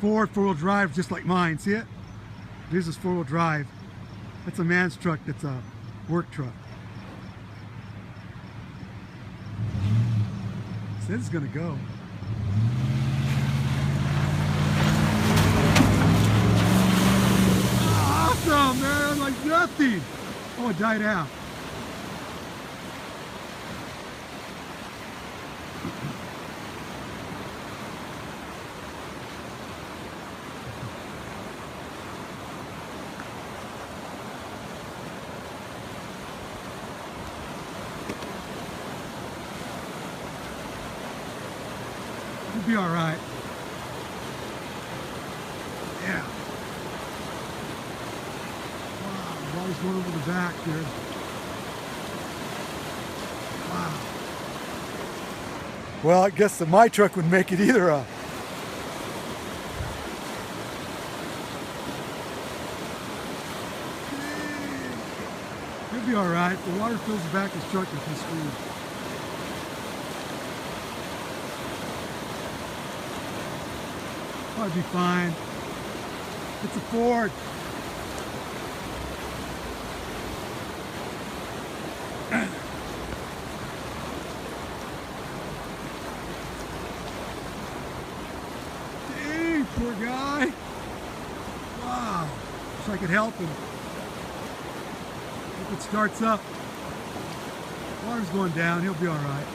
Ford four-wheel drive, just like mine. See it? This is four-wheel drive. That's a man's truck. That's a work truck. So this is gonna go. Awesome, man! Like nothing. Oh, it died out. You'll be all right. Yeah. Wow, water's going over the back there. Wow. Well, I guess that my truck would make it either. You'll be all right. If the water fills the back of his truck, if he's screwed. Probably be fine. It's a Ford. Dang, poor guy. Wow. Wish I could help him. Hope it starts up. Water's going down. He'll be all right.